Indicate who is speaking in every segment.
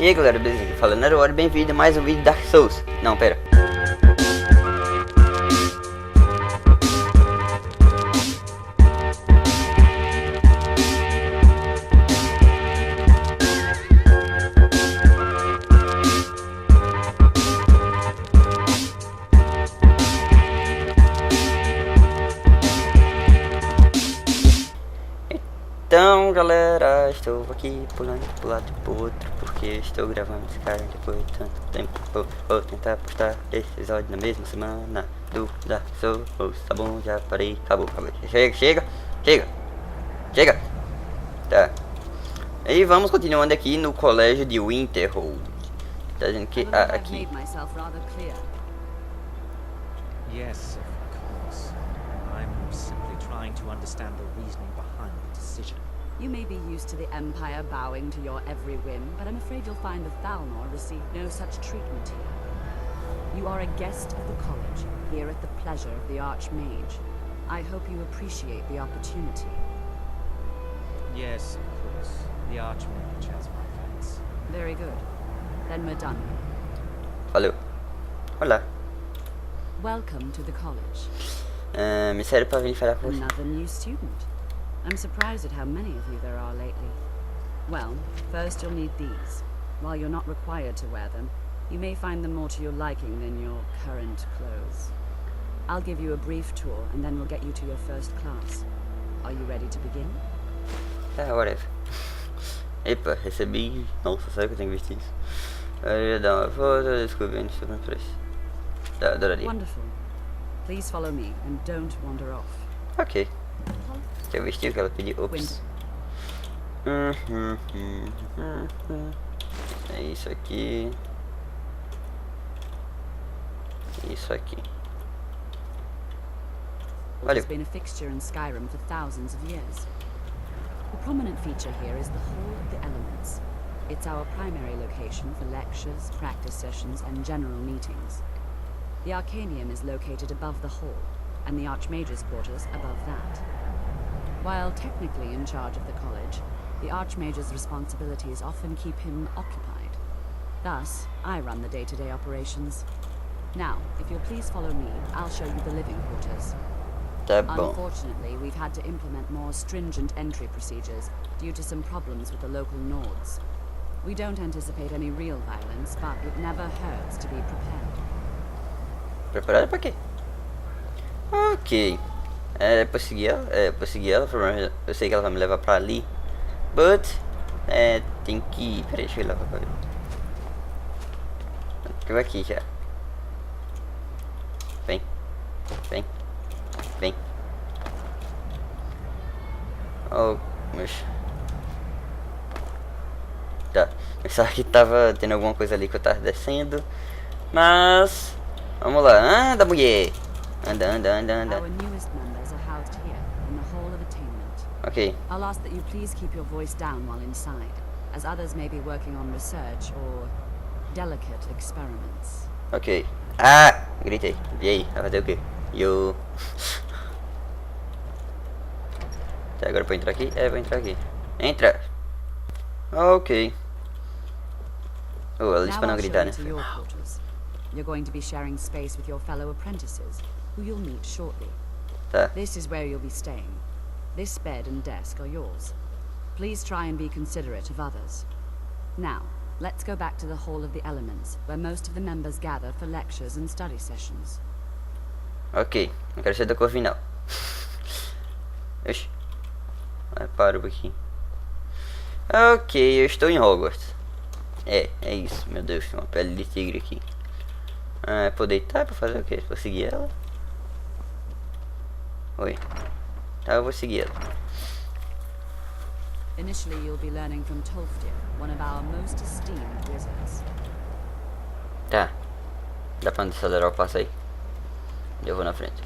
Speaker 1: E aí galera, beleza? Aqui falando era hora, bem-vindo a mais um vídeo de Dark Souls. Não, pera. Então galera, estou aqui pulando de um lado e pro outro porque estou gravando Skyrim depois de tanto tempo. Vou tentar postar esse episódio na mesma semana do Dark Souls. Tá bom, já parei, acabou. Chega. Tá. E vamos continuando aqui no colégio de Winterhold. Tá dizendo que aqui.
Speaker 2: Yes, of course. I'm simply trying to understand the reasoning behind the decision.
Speaker 3: You may be used to the Empire bowing to your every whim, but I'm afraid you'll find the Thalmor received no such treatment here. You are a guest of the college, here at the pleasure of the Archmage. I hope you appreciate the opportunity.
Speaker 2: Yes, of course. The Archmage has my thanks.
Speaker 3: Very good. Then we're done.
Speaker 1: Valeu. Olá.
Speaker 3: Welcome to the college.
Speaker 1: Me serve para vir falar com você.
Speaker 3: Another new student. I'm surprised at how many of you there are lately. Well, first you'll need these. While you're not required to wear them, you may find them more to your liking than your current clothes. I'll give you a brief tour and then we'll get you to your first class. Are you ready to begin?
Speaker 1: Whatever. Epa, recebi. Nossa, será que eu tenho que vestir isso? Eu ia dar uma foto, descobrindo sobre o preço. Tá, adoraria.
Speaker 3: Wonderful. Please follow me and don't wander off.
Speaker 1: Ok. Deixa eu vestir o que ela pediu. Ops. É isso aqui. Isso aqui.
Speaker 3: It has been a fixture in Skyrim for thousands of years. The prominent feature here is the Hall of the Elements. It's our primary location for lectures, practice sessions, and general meetings. The Arcanium is located above the hall, and the Archmage's quarters above that. While technically in charge of the college, the Archmage's responsibilities often keep him occupied. Thus, I run the day-to-day operations. Now, if you'll please follow me, I'll show you the living quarters.
Speaker 1: Tá bom.
Speaker 3: Unfortunately, we've had to implement more stringent entry procedures due to some problems with the local Nords. We don't anticipate any real violence, but it never hurts to be prepared.
Speaker 1: Preparado pra quê? Ok. É pra seguir ela? É pra seguir ela. Eu sei que ela vai me levar pra ali. But tem que ir. Peraí, deixa eu ir lá pra cá. Eu aqui já. Vem. Oh, mas... Tá. Eu pensava que tava tendo alguma coisa ali que eu tava descendo. Mas... Vamos lá. Anda, mulher. Anda.
Speaker 3: Our newest members are housed here in the Hall of Attainment.
Speaker 1: Ok.
Speaker 3: I'll ask that you please keep your voice down while inside, as others may be working on research or delicate experiments.
Speaker 1: Ok. Ah! Gritei. E aí? Vai fazer o quê? Eu... Tá, agora pra entrar aqui? Vou entrar aqui. Entra! Ok. Oh, ela disse pra não gritar, né?
Speaker 3: You're going to be sharing space with your fellow apprentices, who you'll meet shortly.
Speaker 1: Tá.
Speaker 3: This is where you'll be staying. This bed and desk are yours. Please try and be considerate of others. Now, let's go back to the Hall of the Elements, where most of the members gather for lectures and study sessions.
Speaker 1: Ok, não quero ser da cor final. Oxi. Para um pouquinho. Ok, eu estou em Hogwarts. É isso, meu Deus, tem uma pele de tigre aqui. Vou deitar pra fazer o quê? Vou seguir ela? Oi. Tá, eu vou seguir ela.
Speaker 3: Initially, you'll be learning from Tolfdir, one of our most esteemed wizards.
Speaker 1: Tá. Dá pra acelerar o passo aí. Eu vou na frente.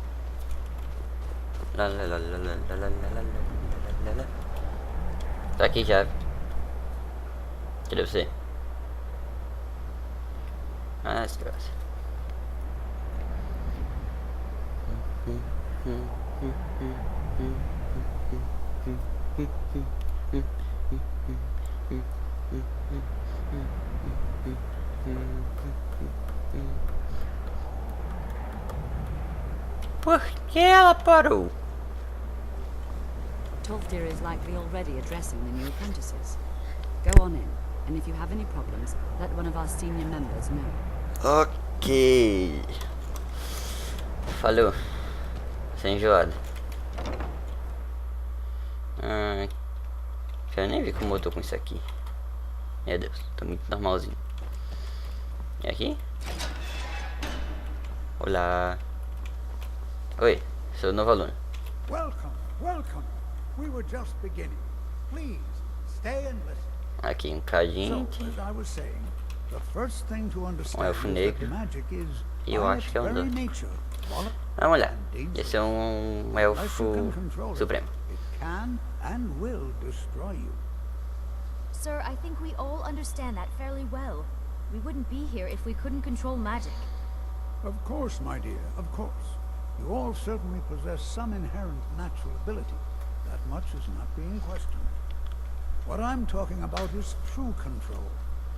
Speaker 1: Tá aqui já. Cadê você? Desgraça. Por que ela parou?
Speaker 3: Tolfdir is likely already addressing the new apprentices. Go on in, and if you have any problems, let one of our senior members know.
Speaker 1: Ok. Falou. Sem enjoado. Eu nem vi como eu tô com isso aqui. Meu Deus, tô muito normalzinho. E aqui? Olá. Oi, sou o novo aluno.
Speaker 4: Welcome, welcome. We were just beginning. Please, stay and listen.
Speaker 1: Aqui um
Speaker 4: So,
Speaker 1: cadinte.
Speaker 4: as I was saying, the first thing to understand
Speaker 1: elfo
Speaker 4: is that
Speaker 1: negro.
Speaker 4: magic is,
Speaker 1: E eu
Speaker 4: by
Speaker 1: acho
Speaker 4: its
Speaker 1: que é um
Speaker 4: very
Speaker 1: dono.
Speaker 4: nature, volatile
Speaker 1: Vamos lá.
Speaker 4: and dangerous.
Speaker 1: Esse é um
Speaker 4: Unless you
Speaker 1: elfo
Speaker 4: can control it,
Speaker 1: supremo.
Speaker 4: it can and will destroy you.
Speaker 5: Sir, I think we all understand that fairly well. We wouldn't be here if we couldn't control magic.
Speaker 4: Of course, my dear, of course. You all certainly possess some inherent natural ability. That much is not being questioned. What I'm talking about is true control,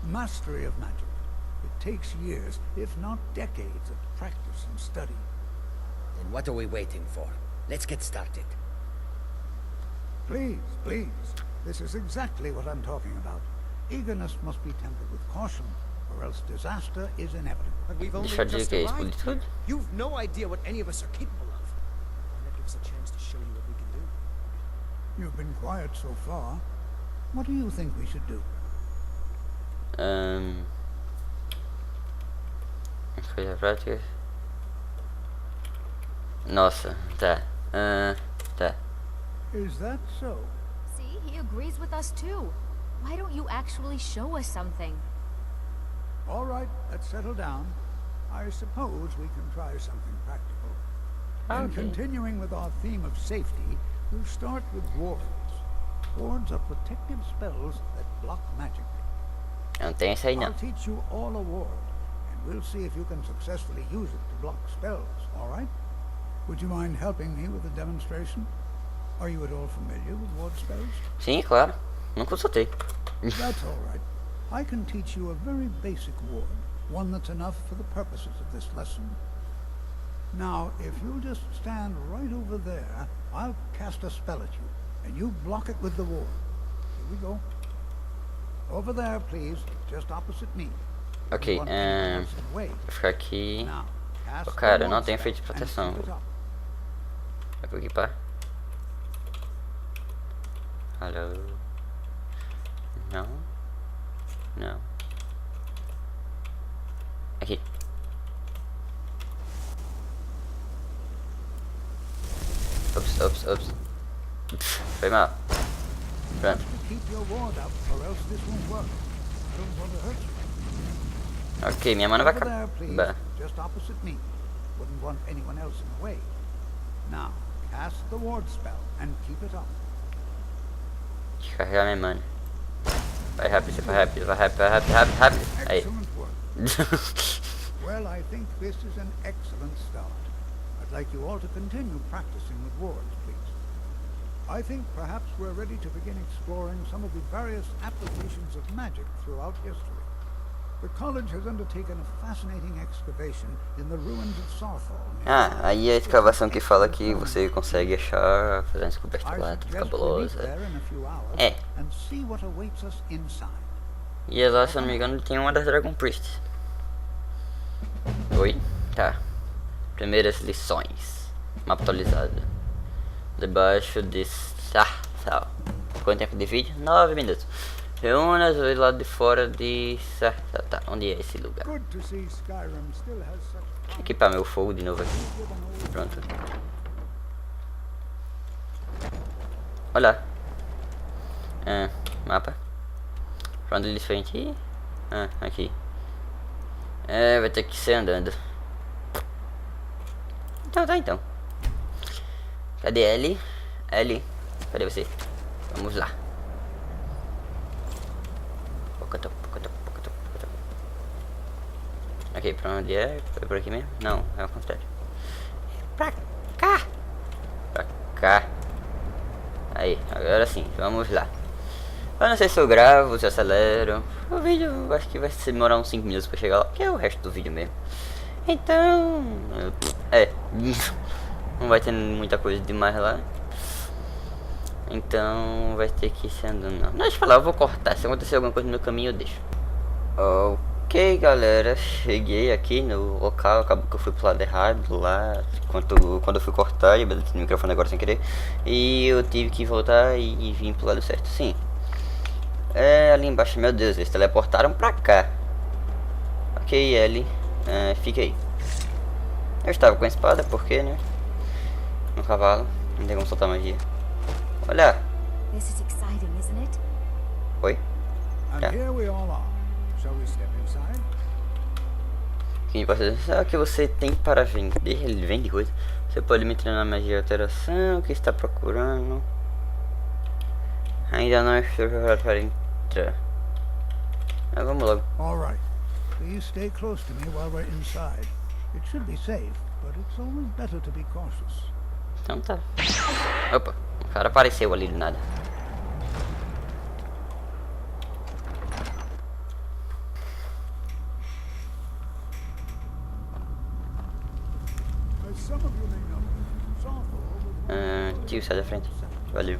Speaker 4: mastery of magic. It takes years, if not decades, of practice and study.
Speaker 6: Then what are we waiting for? Let's get started.
Speaker 4: Please, please. This is exactly what I'm talking about. Eagerness must be tempered with caution, or else disaster is inevitable.
Speaker 7: But we've only
Speaker 1: Deixa eu dizer
Speaker 7: just
Speaker 1: que é
Speaker 7: arrived
Speaker 1: explodir tudo.
Speaker 7: here. You've no idea what any of us are capable of. Why not give us a chance to show you what we can do?
Speaker 4: You've been quiet so far. What do you think we should do?
Speaker 1: Coisa prática. Nossa, tá. Tá.
Speaker 4: Is that so?
Speaker 5: See, he agrees with us too. Why don't you actually show us something?
Speaker 4: All right, let's settle down. I suppose we can try something practical. And
Speaker 1: Okay.
Speaker 4: continuing with our theme of safety, we'll start with wards. Wards are protective spells that block magic.
Speaker 1: Não tem essa aí não.
Speaker 4: I'll teach you all a ward, and we'll see if you can successfully use it to block spells, all right? Would you mind helping me with the demonstration? Are you at all familiar with ward spells?
Speaker 1: Sim, claro. Não consultei.
Speaker 4: That's all right. I can teach you a very basic ward, one that's enough for the purposes of this lesson. Now, if you'll just stand right over there, I'll cast a spell at you, and you block it with the ward. Here we go. Over there, please, just opposite me.
Speaker 1: Ok,
Speaker 4: You want anyone else in the way.
Speaker 1: vou ficar aqui.
Speaker 4: Now, cast
Speaker 1: Ô, cara,
Speaker 4: the
Speaker 1: eu não
Speaker 4: ward
Speaker 1: tenho
Speaker 4: spell
Speaker 1: feito de
Speaker 4: and
Speaker 1: proteção.
Speaker 4: keep it up.
Speaker 1: Vai pro equipar. Alô? Não? Não. Aqui. Ops. Foi mal. Pronto.
Speaker 4: To keep your ward up, or else this won't work. I don't want to hurt you.
Speaker 1: Ok, minha mana vai
Speaker 4: Over there, please,
Speaker 1: acabar.
Speaker 4: just opposite me. Wouldn't want anyone else in the way. Now, cast the ward spell and keep it up.
Speaker 1: Deixa eu carregar minha mana. Vai rápido. Aí.
Speaker 4: Excellent work. Well, I think this is an excellent start. I'd like you all to continue practicing with wards, please. I think perhaps we're ready to begin exploring some of the various applications of magic throughout history. The college has undertaken a fascinating excavation in the ruins of Sarthal.
Speaker 1: Ah, aí a escavação que fala que você consegue achar, fazer uma descoberta
Speaker 4: I
Speaker 1: lá, tudo
Speaker 4: suggest we meet
Speaker 1: cabulosa.
Speaker 4: there in a few hours
Speaker 1: É.
Speaker 4: and see what awaits us inside.
Speaker 1: E lá, se eu não me engano, tem uma das Dragon Priests. Oi? Tá. Primeiras lições. Mapa atualizado. Debaixo de Sarthal. Quanto tempo de vídeo? 9 minutos. Reúna do lado de fora de Sarthal. Tá, onde é esse lugar?
Speaker 4: Good to see Skyrim still has such
Speaker 1: Deixa eu equipar meu fogo de novo aqui. Pronto. Olha. Mapa. Pra onde eles foi aqui? Aqui. Vai ter que ser andando. Então. Cadê Ellie? Ellie, cadê você? Vamos lá. Pocotó. Ok, pra onde é? Foi por aqui mesmo? Não, é o contrário. Pra cá. Aí, agora sim, vamos lá. Eu não sei se eu gravo, se eu acelero. O vídeo eu acho que vai demorar uns 5 minutos pra chegar lá, que é o resto do vídeo mesmo. Então, não vai ter muita coisa demais lá. Então vai ter que ser andando não. Deixa eu falar, eu vou cortar. Se acontecer alguma coisa no caminho eu deixo. Ok, galera, cheguei aqui no local. Acabou que eu fui pro lado errado lá quando eu fui cortar, e eu bati no microfone agora sem querer. E eu tive que voltar e vim pro lado certo. Sim. Ali embaixo, meu Deus, eles teleportaram pra cá. Ok, Ellie, fica aí. Eu estava com a espada, porque, né? No cavalo, não tem como soltar magia. Olha!
Speaker 5: This is exciting, isn't it?
Speaker 1: Oi?
Speaker 4: And here we all are. Shall we step inside?
Speaker 1: Quem pode dizer que você tem para vender? Ele vende coisa. Você pode me treinar magia de alteração. O que está procurando? Ainda não estou preparado para entrar. Mas vamos logo.
Speaker 4: All right. Please stay close to me while we're inside. It should be safe, but it's always better to be cautious.
Speaker 1: Então tá. Opa, o cara apareceu ali do nada.
Speaker 4: As some of you may know, Sawthorne was
Speaker 1: Tio, sai da frente. Valeu.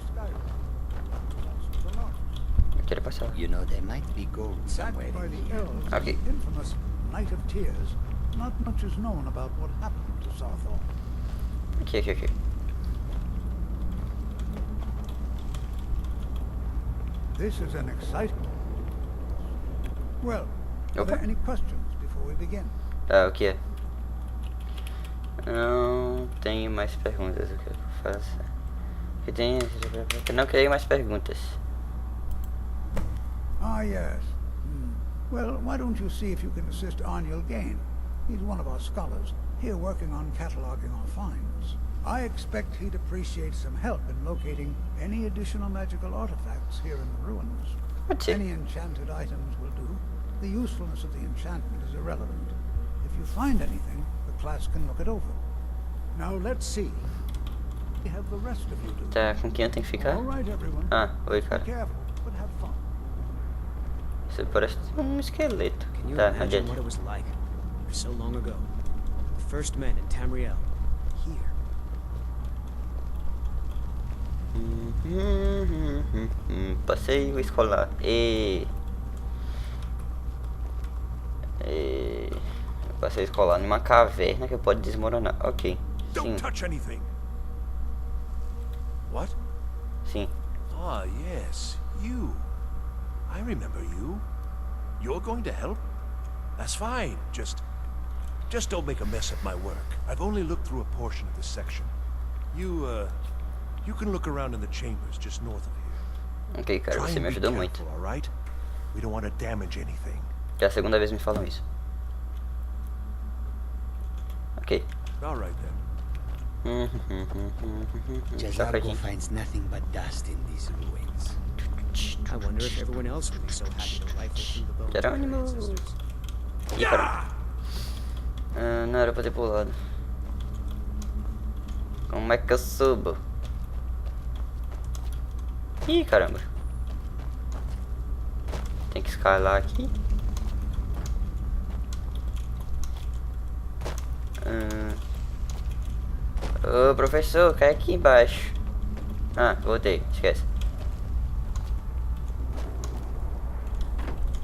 Speaker 1: Eu quero passar.
Speaker 6: You know, there might be gold somewhere
Speaker 4: by
Speaker 6: in
Speaker 4: the
Speaker 6: here.
Speaker 4: elves.
Speaker 1: Okay.
Speaker 4: The infamous Night of Tears. Not much is known about what happened to Sawthorne.
Speaker 1: Aqui.
Speaker 4: This is an exciting... Well, are
Speaker 1: Okay.
Speaker 4: there any questions before we begin?
Speaker 1: Tá, o que é? Não tenho mais perguntas. O que eu faço? Não queria mais perguntas.
Speaker 4: Ah, yes. Well, why don't you see if you can assist Arniel Gain? He's one of our scholars, here working on cataloging our finds. I expect he'd appreciate some help in locating any additional magical artifacts here in the ruins.
Speaker 1: Pode ser.
Speaker 4: Any enchanted items will do. The usefulness of the enchantment is irrelevant. If you find anything, the class can look it over. Now let's see. We have the rest of you do.
Speaker 1: Tá, com quem eu tenho que ficar?
Speaker 4: All right, everyone.
Speaker 1: Ah, oi,
Speaker 4: Be
Speaker 1: cara.
Speaker 4: careful, but have fun.
Speaker 1: Você parece um esqueleto.
Speaker 7: Can you
Speaker 1: Tá,
Speaker 7: imagine
Speaker 1: adiante.
Speaker 7: what it was like so long ago? The first men in Tamriel. Here.
Speaker 1: Passeio escolar. Passeio escolar numa caverna que pode desmoronar. Ok. Sim,
Speaker 8: Don't touch anything. What?
Speaker 1: sim.
Speaker 8: Ah, yes, you. I remember you. You're going to help? That's fine. Just don't make a mess of my work. I've only looked through a portion of this section. You can look around in the chambers just north of here.
Speaker 1: Ok, cara,
Speaker 8: Try
Speaker 1: você
Speaker 8: and
Speaker 1: me
Speaker 8: be
Speaker 1: ajudou muito.
Speaker 8: careful, all right? We don't want to damage anything.
Speaker 1: Já é a segunda vez me falam isso. Ok.
Speaker 8: All right then.
Speaker 1: Tá
Speaker 6: Jazargo
Speaker 1: fraquinho.
Speaker 6: finds nothing but dust in these ruins.
Speaker 7: I wonder if everyone else would be so happy to rifle through the bones of their
Speaker 1: Geronimo.
Speaker 7: ancestors.
Speaker 1: Ih, caramba. Não era pra ter pulado. Como é que eu subo? Ih, caramba. Tem que escalar aqui. Ô, professor, cai aqui embaixo. Ah, voltei, esquece.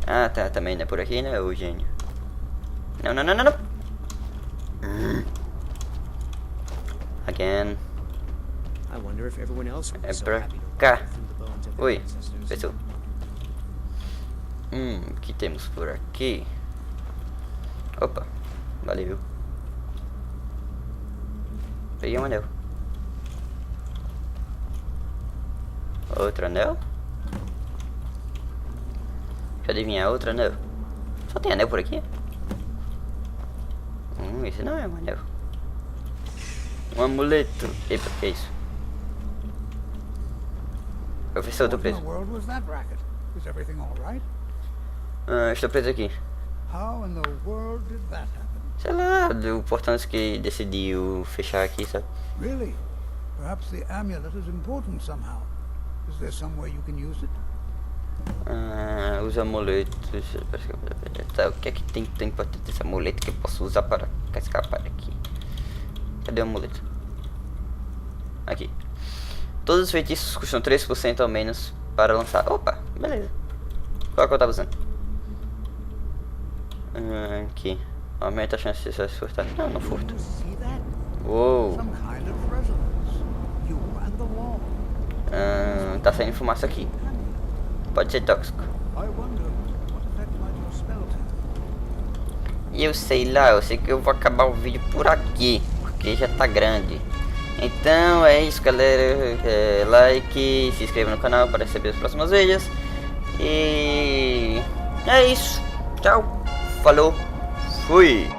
Speaker 1: Ah, tá, também não é por aqui, né, ô gênio? Não. Again.
Speaker 7: I wonder if everyone else would be
Speaker 1: É
Speaker 7: so
Speaker 1: pra
Speaker 7: happy to
Speaker 1: cá.
Speaker 7: rifle through the bones of their
Speaker 1: Oi,
Speaker 7: ancestors.
Speaker 1: pessoal. O que temos por aqui? Opa, valeu. Peguei um anel. Outro anel? Deixa eu adivinhar, outro anel. Só tem anel por aqui? Esse não é um anel. Um amuleto. Epa, que é isso? Professor, eu tô
Speaker 4: What in
Speaker 1: preso.
Speaker 4: the world was that racket? Is everything all right?
Speaker 1: Estou preso aqui.
Speaker 4: How in the world did that happen?
Speaker 1: Sei lá, o portão que decidiu fechar aqui, sabe?
Speaker 4: Really? Perhaps the amulet is important somehow. Is there some way you can use it?
Speaker 1: Os amuletos. Tá, o que é que tem tão importante esse amuleto que eu posso usar para escapar aqui? Cadê o amuleto? Aqui. Todos os feitiços custam 3% ao menos para lançar. Opa, beleza. Qual que eu tava usando? Aqui. Aumenta a chance de ser furtado. Não, não furto.
Speaker 4: See that?
Speaker 1: Uou.
Speaker 4: Some kind of resonance. You and the wall.
Speaker 1: Tá saindo fumaça aqui. Pode ser tóxico.
Speaker 4: I wonder what effect might your spells have.
Speaker 1: E eu sei lá, eu sei que eu vou acabar o vídeo por aqui, porque já tá grande. Então é isso, galera. Like, se inscreva no canal para receber os próximos vídeos. E é isso. Tchau. Falou. Fui.